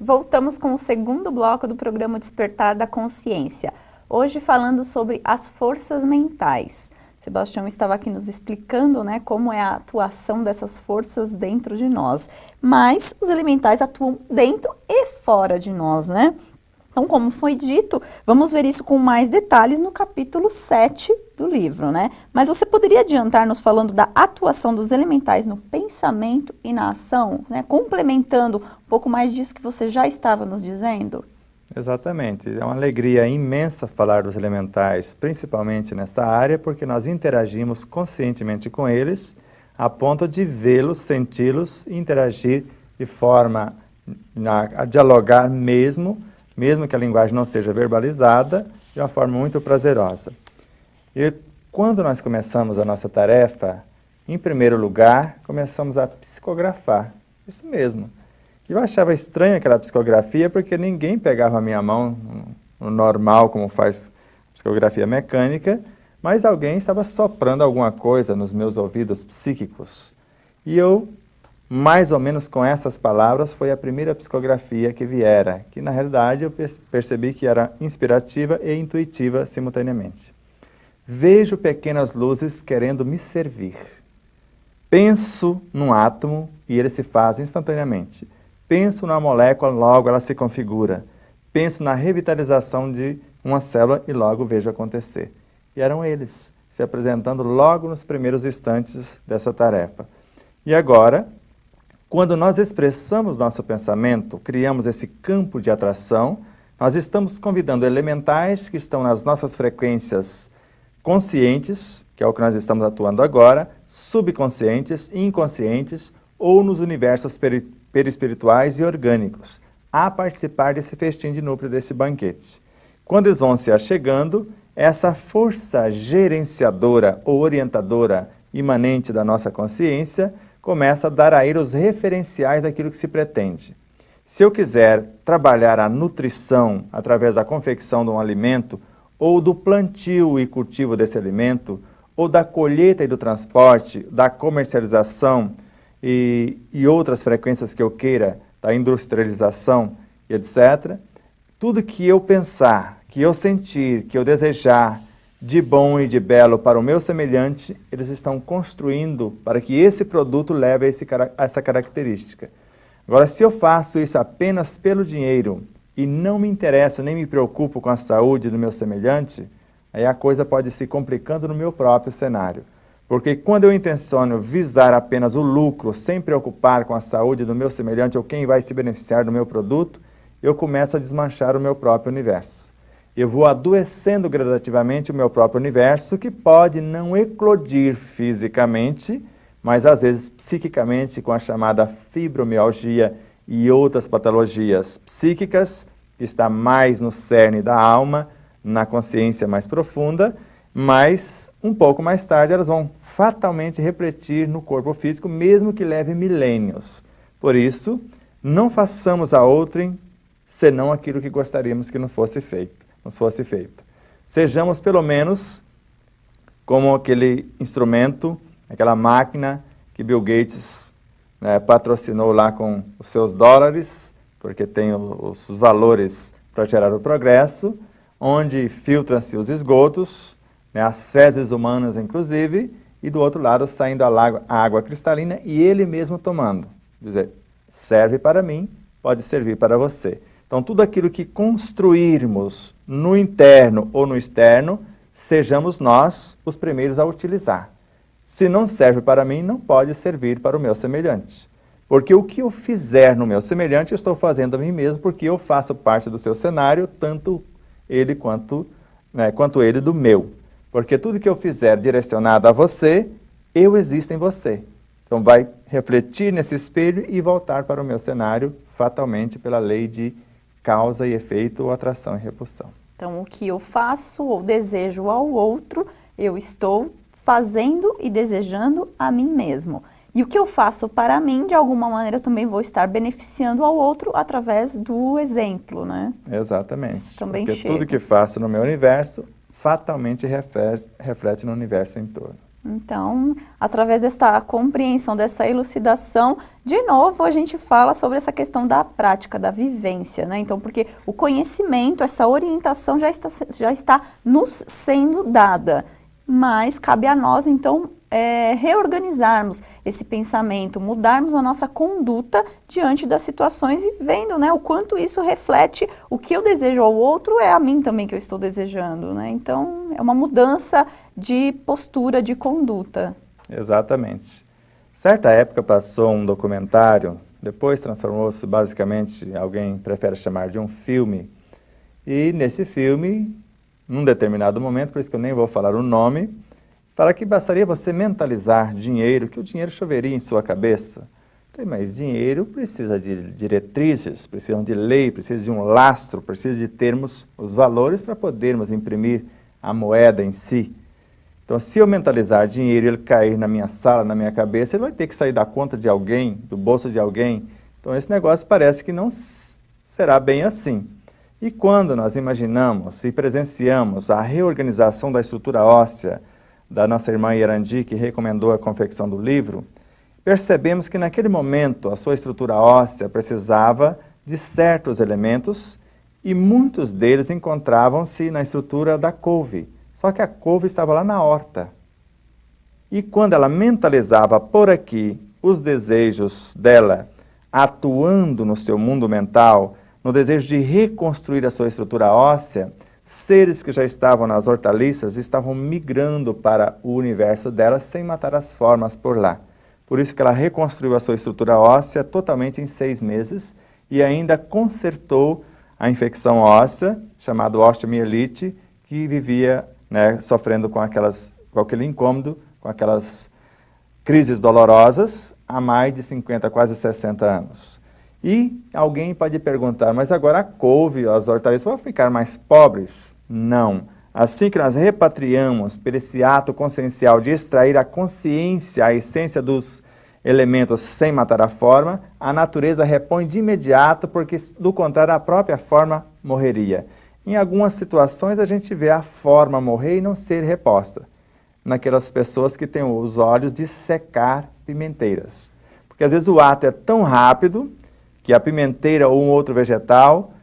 Voltamos com o segundo bloco do programa Despertar da Consciência. Hoje falando sobre as forças mentais. Sebastião estava aqui nos explicando, né, como é a atuação dessas forças dentro de nós. Mas os elementais atuam dentro e fora de nós, né? Então, como foi dito, vamos ver isso com mais detalhes no capítulo 7 do livro, né? Mas você poderia adiantar-nos falando da atuação dos elementais no pensamento e na ação, né? Complementando um pouco mais disso que você já estava nos dizendo? Exatamente. É uma alegria imensa falar dos elementais, principalmente nesta área, porque nós interagimos conscientemente com eles, a ponto de vê-los, senti-los e interagir de forma a dialogar mesmo que a linguagem não seja verbalizada, de uma forma muito prazerosa. E quando nós começamos a nossa tarefa, em primeiro lugar, começamos a psicografar. Isso mesmo. Eu achava estranha aquela psicografia porque ninguém pegava a minha mão no normal, como faz psicografia mecânica, mas alguém estava soprando alguma coisa nos meus ouvidos psíquicos. E eu, mais ou menos com essas palavras, foi a primeira psicografia que viera, que na realidade eu percebi que era inspirativa e intuitiva simultaneamente. Vejo pequenas luzes querendo me servir. Penso num átomo e ele se faz instantaneamente. Penso na molécula, logo ela se configura. Penso na revitalização de uma célula e logo vejo acontecer. E eram eles, se apresentando logo nos primeiros instantes dessa tarefa. E agora, quando nós expressamos nosso pensamento, criamos esse campo de atração, nós estamos convidando elementais que estão nas nossas frequências conscientes, que é o que nós estamos atuando agora, subconscientes, inconscientes ou nos universos perispirituais e orgânicos, a participar desse festim de núcleo, desse banquete. Quando eles vão se achegando, essa força gerenciadora ou orientadora imanente da nossa consciência começa a dar a ele os referenciais daquilo que se pretende. Se eu quiser trabalhar a nutrição através da confecção de um alimento, ou do plantio e cultivo desse alimento, ou da colheita e do transporte, da comercialização e outras frequências que eu queira, da industrialização e etc., tudo que eu pensar, que eu sentir, que eu desejar, de bom e de belo para o meu semelhante, eles estão construindo para que esse produto leve a essa característica. Agora, se eu faço isso apenas pelo dinheiro e não me interesso nem me preocupo com a saúde do meu semelhante, aí a coisa pode se complicando no meu próprio cenário. Porque quando eu intenciono visar apenas o lucro sem preocupar com a saúde do meu semelhante ou quem vai se beneficiar do meu produto, eu começo a desmanchar o meu próprio universo. Eu vou adoecendo gradativamente o meu próprio universo, que pode não eclodir fisicamente, mas às vezes psiquicamente, com a chamada fibromialgia e outras patologias psíquicas, que está mais no cerne da alma, na consciência mais profunda, mas um pouco mais tarde elas vão fatalmente refletir no corpo físico, mesmo que leve milênios. Por isso, não façamos a outrem senão aquilo que gostaríamos que nos fosse feito. Sejamos pelo menos como aquele instrumento, aquela máquina que Bill Gates patrocinou lá com os seus dólares, porque tem os valores para gerar o progresso, onde filtram-se os esgotos, as fezes humanas inclusive, e do outro lado saindo a água cristalina e ele mesmo tomando. Quer dizer, serve para mim, pode servir para você. Então, tudo aquilo que construirmos no interno ou no externo, sejamos nós os primeiros a utilizar. Se não serve para mim, não pode servir para o meu semelhante. Porque o que eu fizer no meu semelhante, eu estou fazendo a mim mesmo, porque eu faço parte do seu cenário, tanto ele quanto ele do meu. Porque tudo que eu fizer direcionado a você, eu existo em você. Então, vai refletir nesse espelho e voltar para o meu cenário, fatalmente, pela lei de causa e efeito, ou atração e repulsão. Então, o que eu faço ou desejo ao outro, eu estou fazendo e desejando a mim mesmo. E o que eu faço para mim, de alguma maneira, eu também vou estar beneficiando ao outro através do exemplo, né? Exatamente. Também porque chega. Tudo que faço no meu universo, fatalmente reflete no universo em torno. Então, através dessa compreensão, dessa elucidação, de novo a gente fala sobre essa questão da prática, da vivência, né? Então, porque o conhecimento, essa orientação já está nos sendo dada, mas cabe a nós, então, reorganizarmos esse pensamento, mudarmos a nossa conduta diante das situações e vendo, né, o quanto isso reflete o que eu desejo ao outro, é a mim também que eu estou desejando, né? Então, é uma mudança de postura, de conduta. Exatamente. Certa época passou um documentário, depois transformou-se basicamente, alguém prefere chamar de um filme, e nesse filme, num determinado momento, por isso que eu nem vou falar o nome, fala que bastaria você mentalizar dinheiro, que o dinheiro choveria em sua cabeça. Mas dinheiro precisa de diretrizes, precisa de lei, precisa de um lastro, precisa de termos os valores para podermos imprimir a moeda em si. Então, se eu mentalizar dinheiro e ele cair na minha sala, na minha cabeça, ele vai ter que sair da conta de alguém, do bolso de alguém. Então, esse negócio parece que não será bem assim. E quando nós imaginamos e presenciamos a reorganização da estrutura óssea da nossa irmã Irandi, que recomendou a confecção do livro, percebemos que naquele momento a sua estrutura óssea precisava de certos elementos e muitos deles encontravam-se na estrutura da couve. Só que a couve estava lá na horta. E quando ela mentalizava por aqui os desejos dela, atuando no seu mundo mental, no desejo de reconstruir a sua estrutura óssea, seres que já estavam nas hortaliças estavam migrando para o universo dela sem matar as formas por lá. Por isso que ela reconstruiu a sua estrutura óssea totalmente em 6 meses e ainda consertou a infecção óssea, chamada osteomielite, que vivia, né, sofrendo com aquele incômodo, com aquelas crises dolorosas há mais de 50, quase 60 anos. E alguém pode perguntar, mas agora a couve, as hortaliças vão ficar mais pobres? Não. Assim que nós repatriamos por esse ato consciencial de extrair a consciência, a essência dos elementos sem matar a forma, a natureza repõe de imediato, porque do contrário a própria forma morreria. Em algumas situações a gente vê a forma morrer e não ser reposta. Naquelas pessoas que têm os olhos de secar pimenteiras. Porque às vezes o ato é tão rápido que a pimenteira ou um outro vegetal,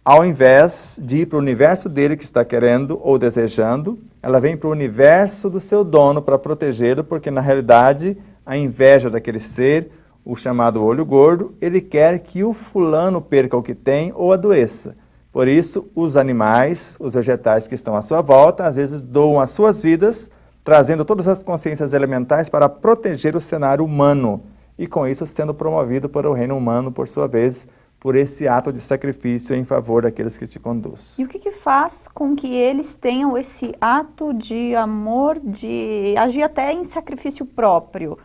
ao invés de ir para o universo dele que está querendo ou desejando, ela vem para o universo do seu dono para protegê-lo, porque na realidade a inveja daquele ser, o chamado olho gordo, ele quer que o fulano perca o que tem ou adoeça. Por isso, os animais, os vegetais que estão à sua volta, às vezes doam as suas vidas, trazendo todas as consciências elementais para proteger o cenário humano, e com isso sendo promovido para o reino humano, por sua vez, por esse ato de sacrifício em favor daqueles que te conduz. E o que faz com que eles tenham esse ato de amor, de agir até em sacrifício próprio,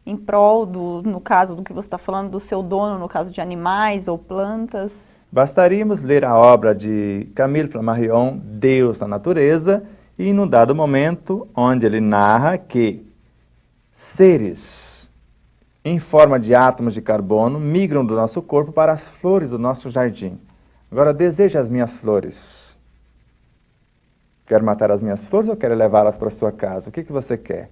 em prol no caso do que você está falando, do seu dono, no caso de animais ou plantas? Bastaríamos ler a obra de Camille Flammarion, Deus na Natureza, e num dado momento, onde ele narra que seres em forma de átomos de carbono, migram do nosso corpo para as flores do nosso jardim. Agora, deseja as minhas flores. Quer matar as minhas flores ou quer levá-las para a sua casa? O que você quer?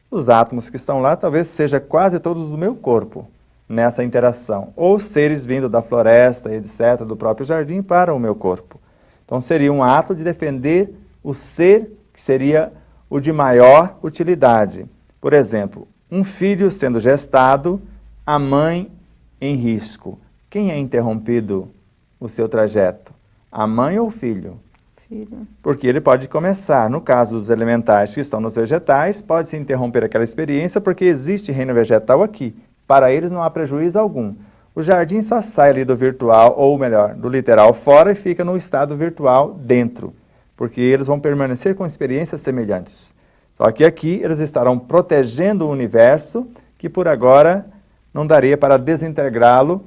Os átomos que estão lá talvez sejam quase todos do meu corpo, nessa interação. Ou seres vindo da floresta, etc., do próprio jardim para o meu corpo. Então, seria um ato de defender o ser que seria o de maior utilidade. Por exemplo, um filho sendo gestado, a mãe em risco. Quem é interrompido o seu trajeto? A mãe ou o filho? Filho. Porque ele pode começar, no caso dos elementais que estão nos vegetais, pode-se interromper aquela experiência porque existe reino vegetal aqui. Para eles não há prejuízo algum. O jardim só sai ali do virtual, ou melhor, do literal fora e fica no estado virtual dentro. Porque eles vão permanecer com experiências semelhantes. Só que aqui eles estarão protegendo o universo, que por agora não daria para desintegrá-lo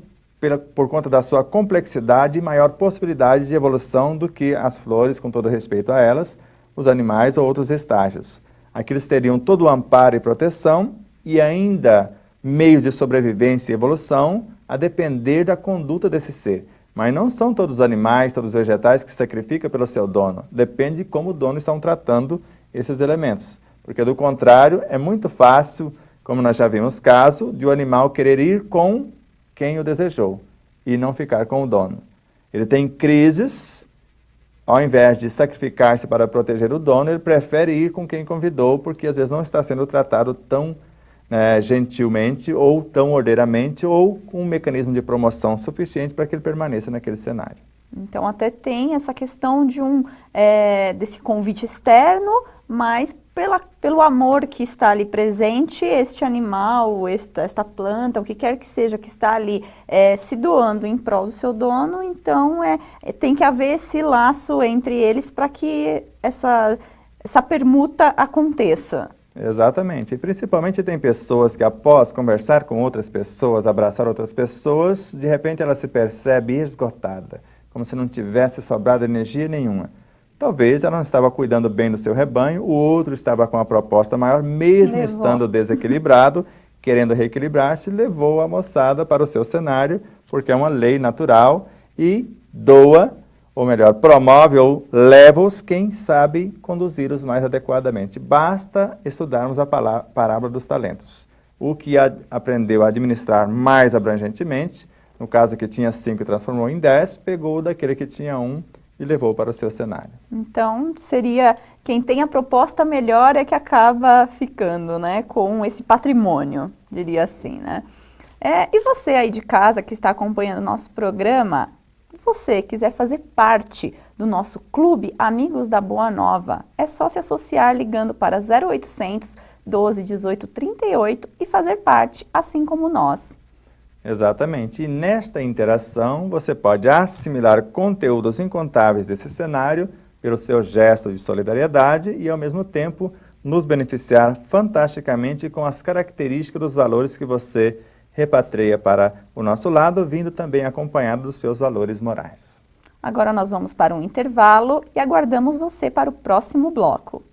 por conta da sua complexidade e maior possibilidade de evolução do que as flores, com todo respeito a elas, os animais ou outros estágios. Aqui eles teriam todo o amparo e proteção e ainda meios de sobrevivência e evolução a depender da conduta desse ser. Mas não são todos os animais, todos os vegetais que se sacrificam pelo seu dono. Depende de como o dono está tratando esses elementos. Porque do contrário, é muito fácil, como nós já vimos caso, de o animal querer ir com quem o desejou e não ficar com o dono. Ele tem crises, ao invés de sacrificar-se para proteger o dono, ele prefere ir com quem convidou, porque às vezes não está sendo tratado tão gentilmente, ou tão ordeiramente, ou com um mecanismo de promoção suficiente para que ele permaneça naquele cenário. Então até tem essa questão de desse convite externo, mas pelo amor que está ali presente, este animal, esta planta, o que quer que seja que está ali se doando em prol do seu dono, então tem que haver esse laço entre eles para que essa permuta aconteça. Exatamente, e principalmente tem pessoas que após conversar com outras pessoas, abraçar outras pessoas, de repente ela se percebe esgotada, como se não tivesse sobrado energia nenhuma. Talvez ela não estava cuidando bem do seu rebanho, o outro estava com uma proposta maior, mesmo estando desequilibrado, querendo reequilibrar-se, levou a moçada para o seu cenário, porque é uma lei natural, e doa, ou melhor, promove ou leva-os quem sabe conduzi-los mais adequadamente. Basta estudarmos a parábola dos talentos. O que aprendeu a administrar mais abrangentemente, no caso que tinha 5 e transformou em 10, pegou daquele que tinha 1 e levou para o seu cenário. Então, seria quem tem a proposta melhor é que acaba ficando, né, com esse patrimônio, diria assim, né? E você aí de casa que está acompanhando o nosso programa, se você quiser fazer parte do nosso clube Amigos da Boa Nova, é só se associar ligando para 0800 12 18 38 e fazer parte, assim como nós. Exatamente, e nesta interação você pode assimilar conteúdos incontáveis desse cenário pelo seu gesto de solidariedade e ao mesmo tempo nos beneficiar fantasticamente com as características dos valores que você repatria para o nosso lado, vindo também acompanhado dos seus valores morais. Agora nós vamos para um intervalo e aguardamos você para o próximo bloco.